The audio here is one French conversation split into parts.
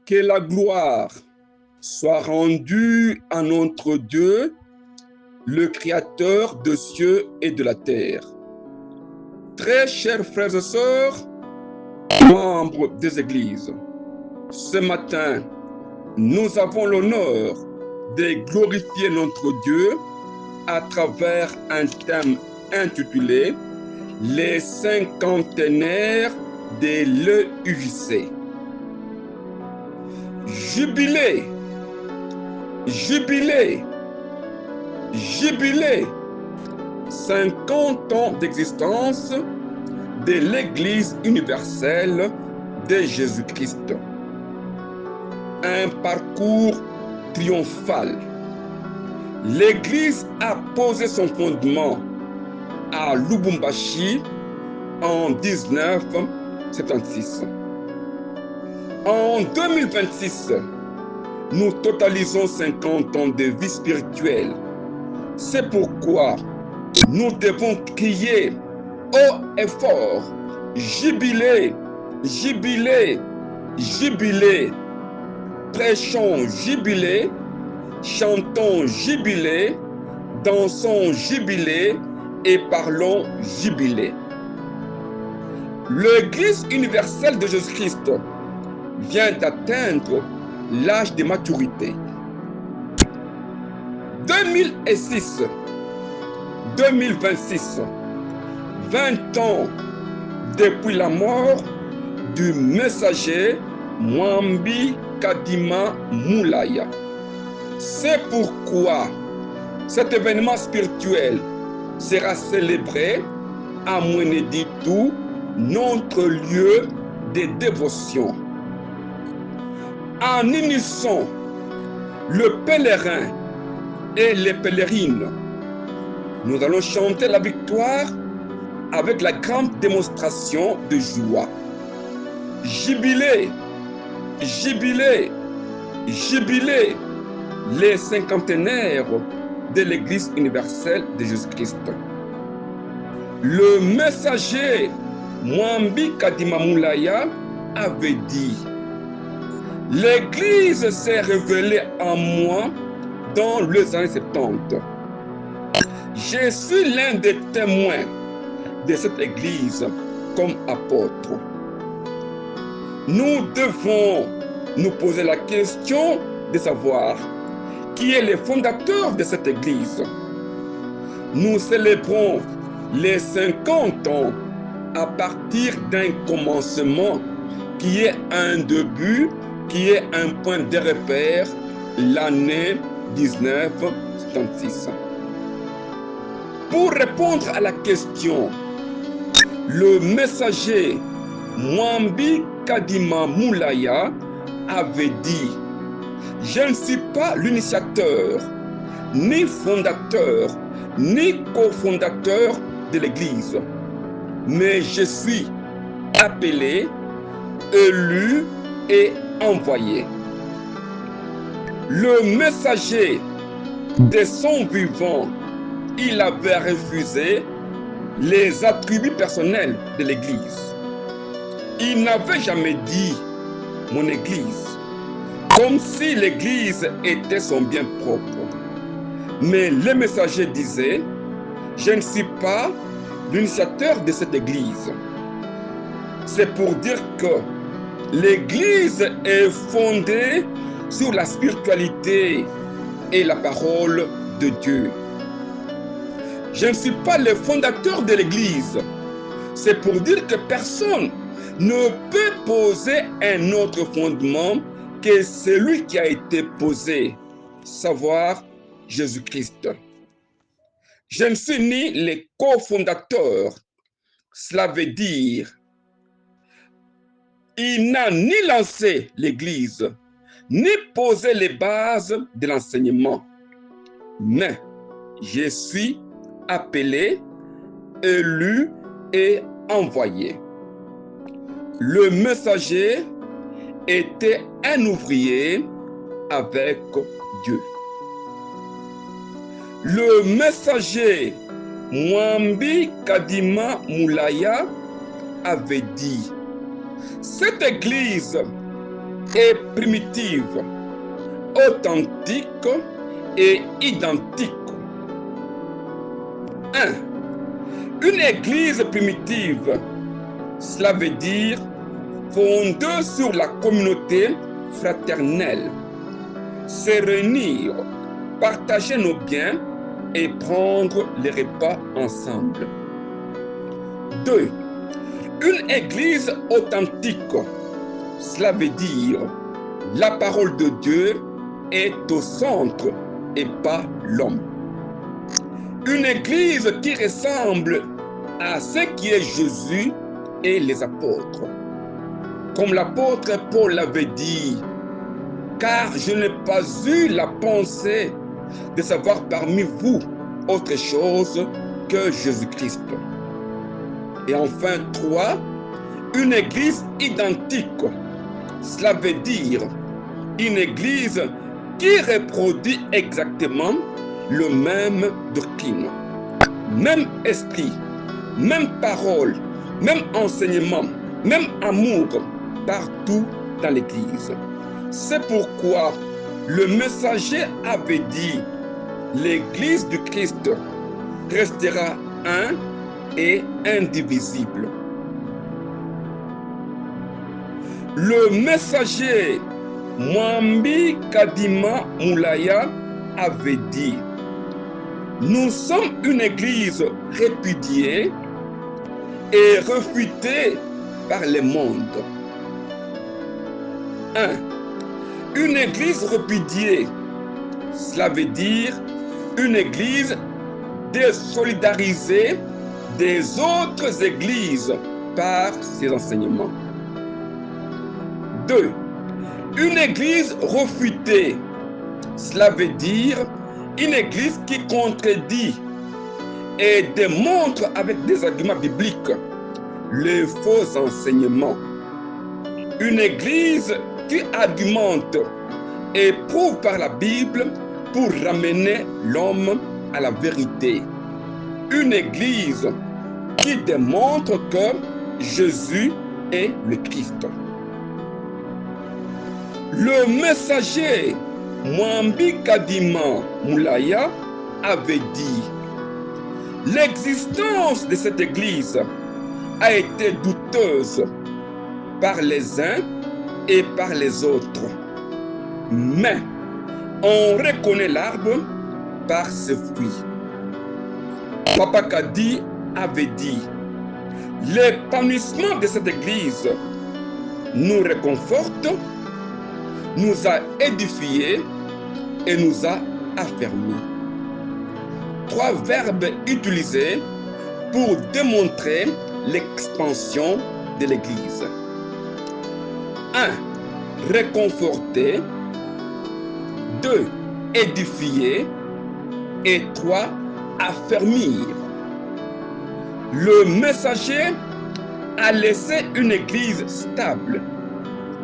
Que la gloire soit rendue à notre Dieu, le Créateur des cieux et de la terre. Très chers frères et sœurs, membres des églises, ce matin, nous avons l'honneur de glorifier notre Dieu à travers un thème intitulé « Les cinquantenaires de l'EUJC ». Jubilé, jubilé, jubilé, 50 ans d'existence de l'Église universelle de Jésus-Christ. Un parcours triomphal. L'Église a posé son fondement à Lubumbashi en 1976. En 2026, nous totalisons 50 ans de vie spirituelle. C'est pourquoi nous devons crier haut et fort, jubilé, jubilé, jubilé. Prêchons jubilé, chantons jubilé, dansons jubilé et parlons jubilé. L'Église universelle de Jésus-Christ vient d'atteindre l'âge de maturité. 2006, 2026, 20 ans depuis la mort du messager Mwambi Kadima Moulaya. C'est pourquoi cet événement spirituel sera célébré à Mweneditu, notre lieu de dévotion. En unissant le pèlerin et les pèlerines, nous allons chanter la victoire avec la grande démonstration de joie. Jubilé, jubilé, jubilé, les cinquantenaires de l'Église universelle de Jésus-Christ. Le messager Mwambi Kadima Moulaya avait dit: l'Église s'est révélée en moi dans les années 70. Je suis l'un des témoins de cette Église comme apôtre. Nous devons nous poser la question de savoir qui est le fondateur de cette Église. Nous célébrons les 50 ans à partir d'un commencement qui est un début, qui est un point de repère, l'année 1976. Pour répondre à la question, le messager Mwambi Kadima Moulaya avait dit: je ne suis pas l'initiateur, ni fondateur, ni cofondateur de l'Église, mais je suis appelé, élu et envoyé. Le messager de son vivant, il avait refusé les attributs personnels de l'Église. Il n'avait jamais dit mon Église, comme si l'Église était son bien propre. Mais le messager disait: je ne suis pas l'initiateur de cette Église. C'est pour dire que l'Église est fondée sur la spiritualité et la parole de Dieu. Je ne suis pas le fondateur de l'Église. C'est pour dire que personne ne peut poser un autre fondement que celui qui a été posé, savoir Jésus-Christ. Je ne suis ni le cofondateur. Cela veut dire il n'a ni lancé l'Église, ni posé les bases de l'enseignement. Mais je suis appelé, élu et envoyé. Le messager était un ouvrier avec Dieu. Le messager Mwambi Kadima Moulaya avait dit: cette église est primitive, authentique et identique. 1. Une église primitive, cela veut dire fondée sur la communauté fraternelle, se réunir, partager nos biens et prendre les repas ensemble. 2. Une église authentique, cela veut dire la parole de Dieu est au centre et pas l'homme. Une église qui ressemble à ce qui est Jésus et les apôtres. Comme l'apôtre Paul l'avait dit: car je n'ai pas eu la pensée de savoir parmi vous autre chose que Jésus-Christ. Et enfin 3, une église identique. Cela veut dire une église qui reproduit exactement le même doctrine, même esprit, même parole, même enseignement, même amour partout dans l'église. C'est pourquoi le messager avait dit: l'église du Christ restera un et indivisible. Le messager Mwambi Kadima Moulaya avait dit: nous sommes une église répudiée et refutée par le monde. 1. Une église répudiée, cela veut dire une église désolidarisée des autres églises par ses enseignements. 2. Une église refutée, cela veut dire une église qui contredit et démontre avec des arguments bibliques les faux enseignements. Une église qui argumente et prouve par la Bible pour ramener l'homme à la vérité. Une église qui démontre que Jésus est le Christ. Le messager Mwambi Kadima Moulaya avait dit: l'existence de cette église a été douteuse par les uns et par les autres. Mais on reconnaît l'arbre par ses fruits. Papa Kadi avait dit: l'épanouissement de cette église nous réconforte, nous a édifiés et nous a affermis. 3 verbes utilisés pour démontrer l'expansion de l'église. 1. Réconforter. 2. Édifier. Et 3. Affermir. Le messager a laissé une église stable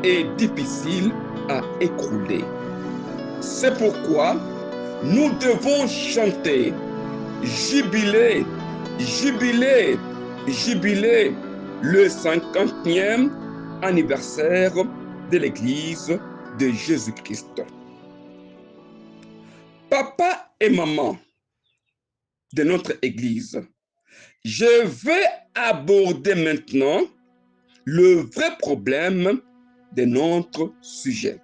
et difficile à écrouler. C'est pourquoi nous devons chanter, jubiler, jubiler, jubiler le 50e anniversaire de l'église de Jésus-Christ. Papa et maman de notre église, je vais aborder maintenant le vrai problème de notre sujet.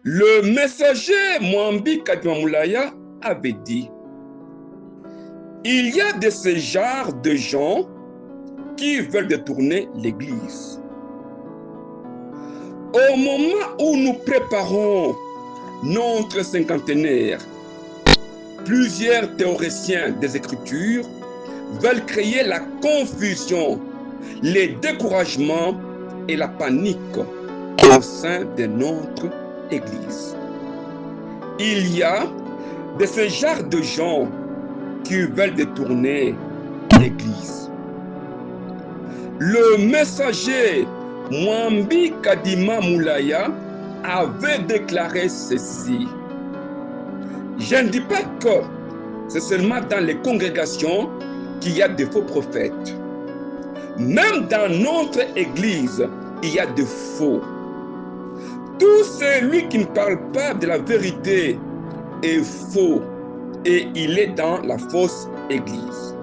Le messager Mwambi Kadima Moulaya avait dit: il y a de ce genre de gens qui veulent détourner l'église. Au moment où nous préparons notre cinquantenaire, plusieurs théoriciens des Écritures veulent créer la confusion, les découragements et la panique au sein de notre Église. Il y a de ce genre de gens qui veulent détourner l'Église. Le messager Mwambi Kadima Moulaya avait déclaré ceci. Je ne dis pas que c'est seulement dans les congrégations qu'il y a de faux prophètes. Même dans notre église, il y a de faux. Tout celui qui ne parle pas de la vérité est faux et il est dans la fausse église.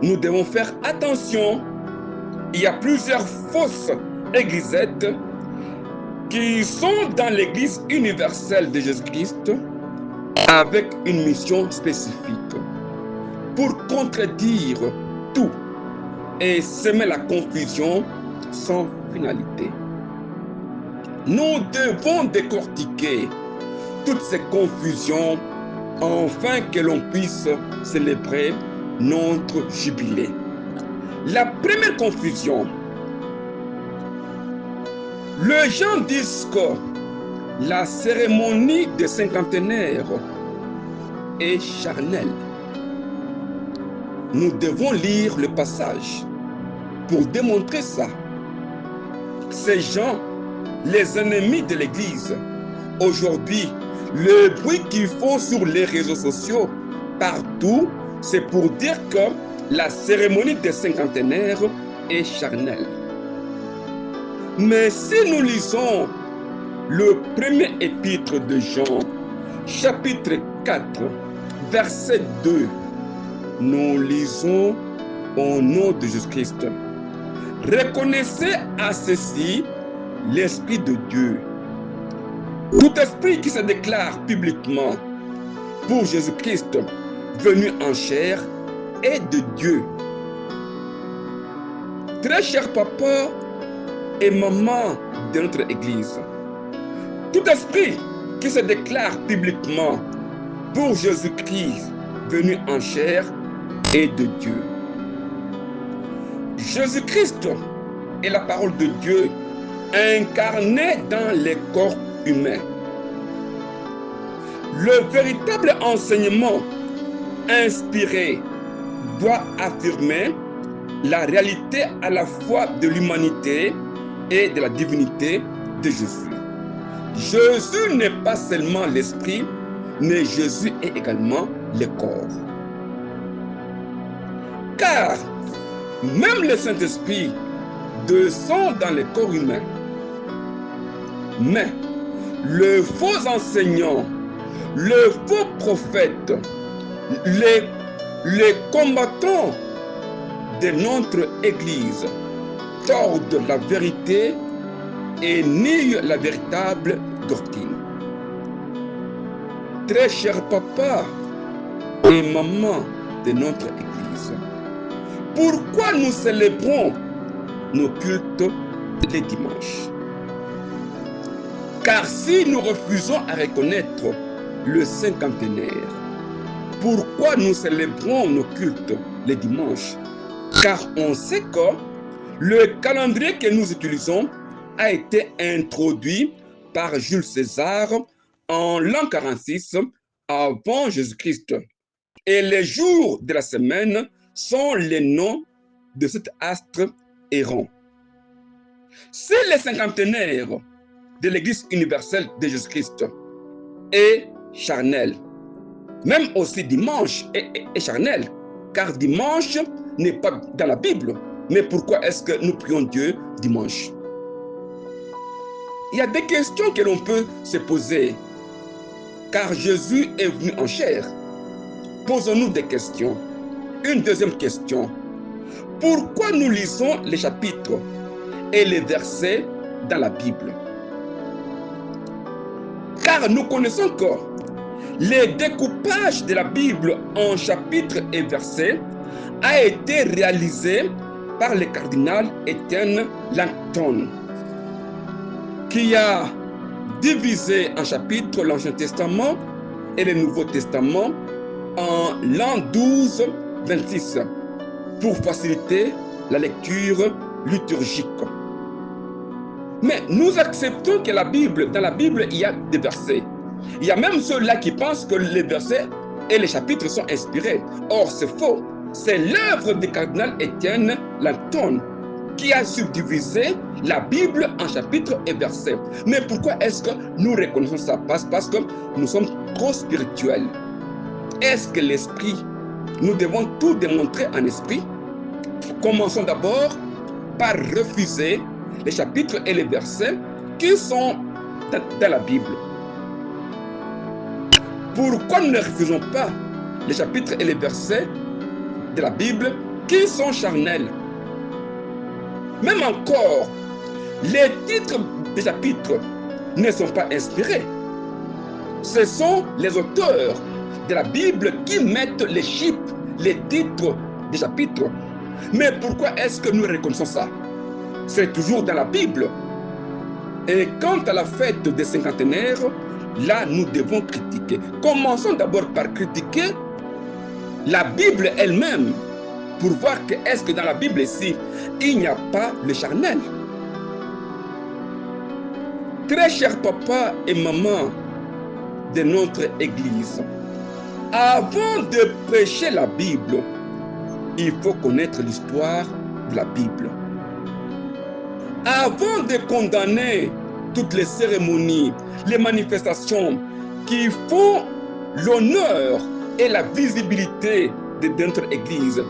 Nous devons faire attention. Il y a plusieurs fausses églisettes qui sont dans l'église universelle de Jésus-Christ avec une mission spécifique pour contredire tout et semer la confusion sans finalité. Nous devons décortiquer toutes ces confusions afin que l'on puisse célébrer notre jubilé. La première confusion, les gens disent que la cérémonie des cinquantenaires est charnelle. Nous devons lire le passage pour démontrer ça. Ces gens, les ennemis de l'Église, aujourd'hui, le bruit qu'ils font sur les réseaux sociaux, partout, c'est pour dire que la cérémonie des cinquantenaires est charnelle. Mais si nous lisons le premier épître de Jean, chapitre 4, verset 2, nous lisons au nom de Jésus-Christ. Reconnaissez à ceci l'Esprit de Dieu. Tout esprit qui se déclare publiquement pour Jésus-Christ venu en chair est de Dieu. Très cher papa et maman de notre Église, tout esprit qui se déclare publiquement pour Jésus-Christ venu en chair est de Dieu. Jésus-Christ est la parole de Dieu incarnée dans les corps humains. Le véritable enseignement inspiré doit affirmer la réalité à la fois de l'humanité et de la divinité de Jésus. Jésus n'est pas seulement l'esprit, mais Jésus est également le corps. Car même le Saint-Esprit descend dans le corps humain. Mais le faux enseignant, le faux prophète, les combattants de notre Église tordent la vérité et nient la véritable doctrine. Très cher papa et maman de notre Église, pourquoi nous célébrons nos cultes les dimanches? Car si nous refusons à reconnaître le cinquantenaire, pourquoi nous célébrons nos cultes les dimanches? Car on sait que le calendrier que nous utilisons a été introduit par Jules César en l'an 46 avant Jésus-Christ. Et les jours de la semaine sont les noms de cet astre errant. Si le cinquantenaire de l'Église universelle de Jésus-Christ est charnel, même aussi dimanche est charnel, car dimanche n'est pas dans la Bible. Mais pourquoi est-ce que nous prions Dieu dimanche? Il y a des questions que l'on peut se poser, car Jésus est venu en chair. Posons-nous des questions. Une deuxième question. Pourquoi nous lisons les chapitres et les versets dans la Bible? Car nous connaissons que le découpage de la Bible en chapitres et versets a été réalisé par le cardinal Étienne Langton, qui a divisé en chapitres l'Ancien Testament et le Nouveau Testament en l'an 1226 pour faciliter la lecture liturgique. Mais nous acceptons que dans la Bible, il y a des versets. Il y a même ceux-là qui pensent que les versets et les chapitres sont inspirés. Or, c'est faux. C'est l'œuvre du cardinal Étienne Langton. qui a subdivisé la Bible en chapitres et versets. Mais pourquoi est-ce que nous reconnaissons ça? Parce que nous sommes trop spirituels. Est-ce que l'esprit, nous devons tout démontrer en esprit? Commençons d'abord par refuser les chapitres et les versets qui sont dans la Bible. Pourquoi nous ne refusons pas les chapitres et les versets de la Bible qui sont charnels? Même encore, les titres des chapitres ne sont pas inspirés. Ce sont les auteurs de la Bible qui mettent les chiffres, les titres des chapitres. Mais pourquoi est-ce que nous reconnaissons ça? C'est toujours dans la Bible. Et quant à la fête des cinquantenaires, là, nous devons critiquer. Commençons d'abord par critiquer la Bible elle-même pour voir que est-ce que dans la Bible ici, il n'y a pas le charnel. Très chers papa et maman de notre Église, avant de prêcher la Bible, il faut connaître l'histoire de la Bible. Avant de condamner toutes les cérémonies, les manifestations qui font l'honneur et la visibilité de notre Église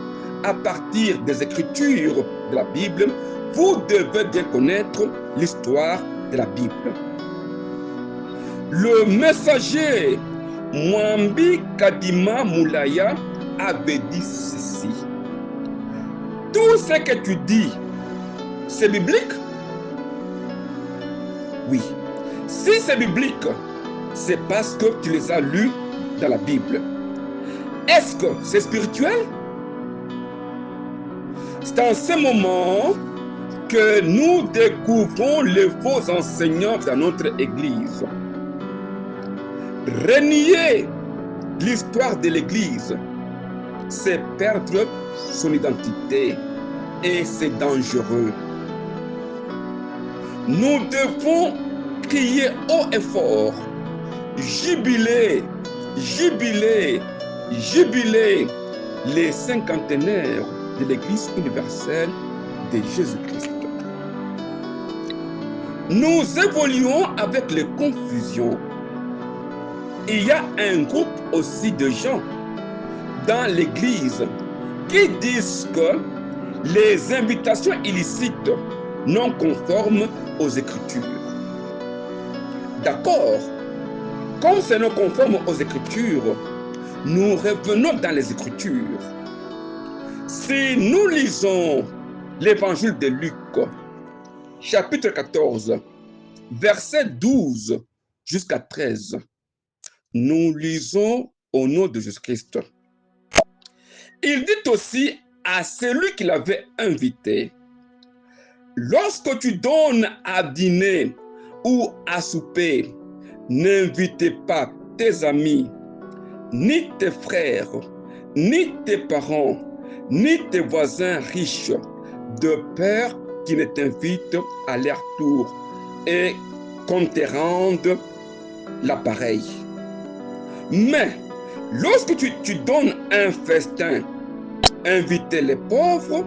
à partir des Écritures de la Bible, vous devez bien connaître l'histoire de la Bible. Le messager Mwambi Kadima Moulaya avait dit ceci: tout ce que tu dis, c'est biblique? Oui. Si c'est biblique, c'est parce que tu les as lus dans la Bible. Est-ce que c'est spirituel? C'est en ce moment que nous découvrons les faux enseignants dans notre Église. Renier l'histoire de l'Église, c'est perdre son identité et c'est dangereux. Nous devons crier haut et fort: jubiler, jubiler, jubiler les cinquantenaires de l'Église universelle de Jésus-Christ. Nous évoluons avec les confusions. Il y a un groupe aussi de gens dans l'Église qui disent que les invitations illicites non conformes aux Écritures. D'accord, comme c'est non conforme aux Écritures, nous revenons dans les Écritures. Si nous lisons l'évangile de Luc, chapitre 14, verset 12 jusqu'à 13, nous lisons au nom de Jésus-Christ. Il dit aussi à celui qui l'avait invité: lorsque tu donnes à dîner ou à souper, n'invitez pas tes amis, ni tes frères, ni tes parents, ni tes voisins riches, de peur qu'ils ne t'invitent à leur tour et qu'on te rende l'appareil. Mais lorsque tu donnes un festin, invitez les pauvres,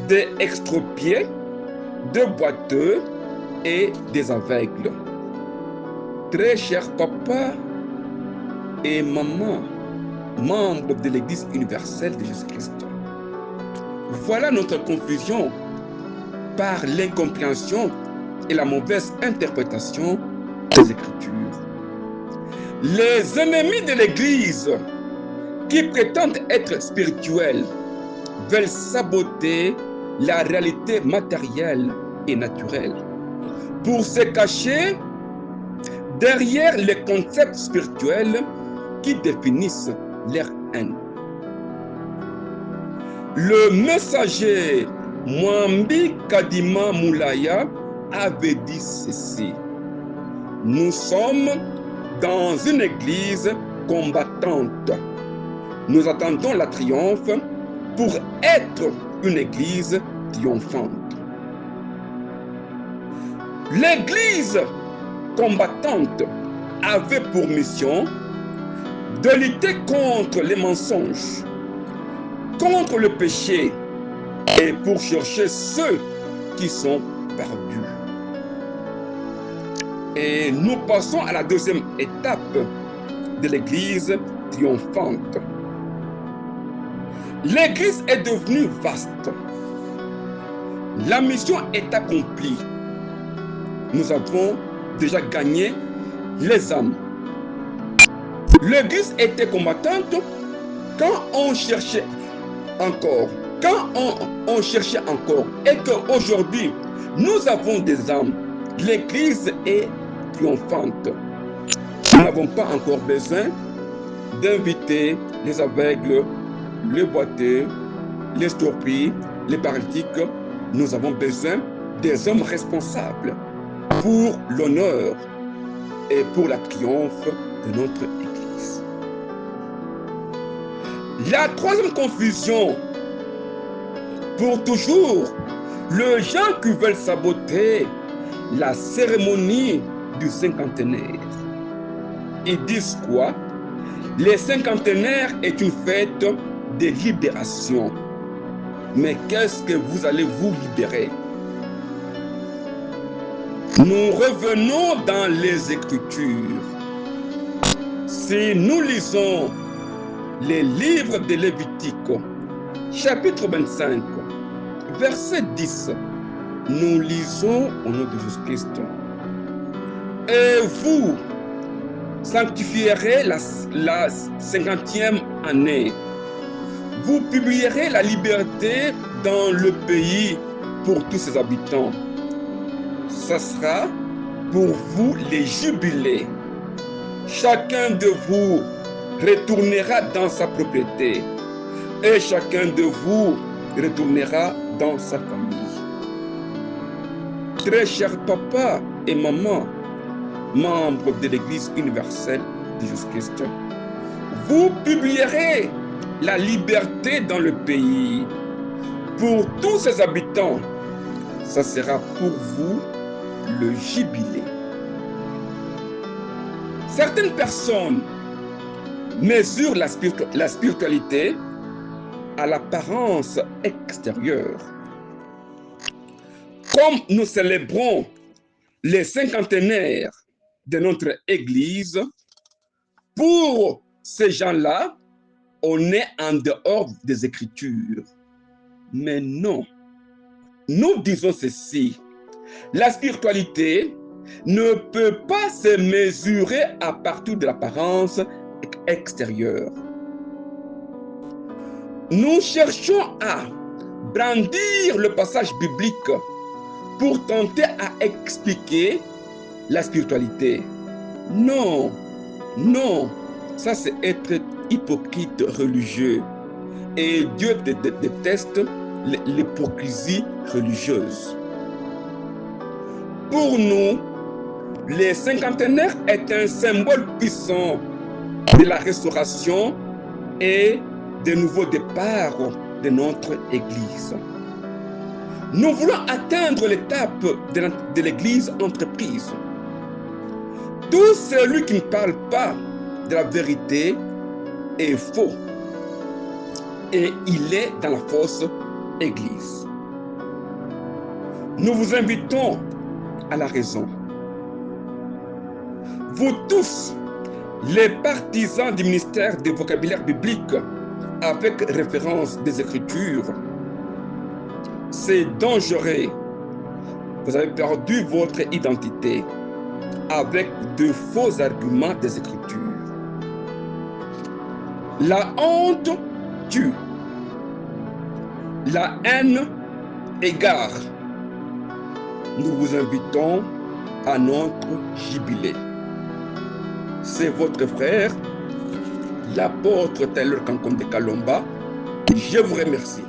des extropiés, des boiteux et des aveugles. Très chers papa et maman, membres de l'Église universelle de Jésus-Christ, voilà notre confusion par l'incompréhension et la mauvaise interprétation des Écritures. Les ennemis de l'Église qui prétendent être spirituels veulent saboter la réalité matérielle et naturelle pour se cacher derrière les concepts spirituels qui définissent leur haine. Le messager Mwambi Kadima Moulaya avait dit ceci: nous sommes dans une église combattante. Nous attendons la triomphe pour être une église triomphante. L'église combattante avait pour mission de lutter contre les mensonges, contre le péché et pour chercher ceux qui sont perdus. Et nous passons à la deuxième étape de l'Église triomphante. L'Église est devenue vaste. La mission est accomplie. Nous avons déjà gagné les âmes. L'Église était combattante quand on cherchait encore. On cherchait encore. Et qu'aujourd'hui, nous avons des âmes. L'Église est triomphante. Nous n'avons pas encore besoin d'inviter les aveugles, les boiteux, les stupéfiants, les paralytiques. Nous avons besoin des hommes responsables pour l'honneur et pour la triomphe de notre Église. La troisième confusion, pour toujours, les gens qui veulent saboter la cérémonie du cinquantenaire. Ils disent quoi? Les cinquantenaires est une fête de libération. Mais qu'est-ce que vous allez vous libérer? Nous revenons dans les Écritures. Si nous lisons les livres de Lévitique, chapitre 25, verset 10, nous lisons au nom de Jésus-Christ. Et vous sanctifierez la 50e année. Vous publierez la liberté dans le pays pour tous ses habitants. Ce sera pour vous les jubilés. Chacun de vous retournera dans sa propriété et chacun de vous retournera dans sa famille. Très chers papa et maman, membres de l'Église universelle de Jésus-Christ, vous publierez la liberté dans le pays pour tous ses habitants. Ça sera pour vous le jubilé. Certaines personnes mesurent la spiritualité à l'apparence extérieure. Comme nous célébrons les cinquantenaires de notre Église, pour ces gens-là, on est en dehors des Écritures. Mais non, nous disons ceci, la spiritualité ne peut pas se mesurer à partir de l'apparence extérieure. Nous cherchons à brandir le passage biblique pour tenter à expliquer la spiritualité. Non, non, ça c'est être hypocrite religieux. Et Dieu déteste l'hypocrisie religieuse. Pour nous, les cinquantenaires est un symbole puissant de la restauration et de nouveaux départs de notre Église. Nous voulons atteindre l'étape de l'Église entreprise. Tout celui qui ne parle pas de la vérité est faux et il est dans la fausse Église. Nous vous invitons à la raison. Vous tous, les partisans du ministère du vocabulaire biblique avec référence des Écritures, c'est dangereux. Vous avez perdu votre identité avec de faux arguments des Écritures. La honte tue. La haine égare. Nous vous invitons à notre jubilé. C'est votre frère, l'apôtre Taylor Kankonde Kalomba. Je vous remercie.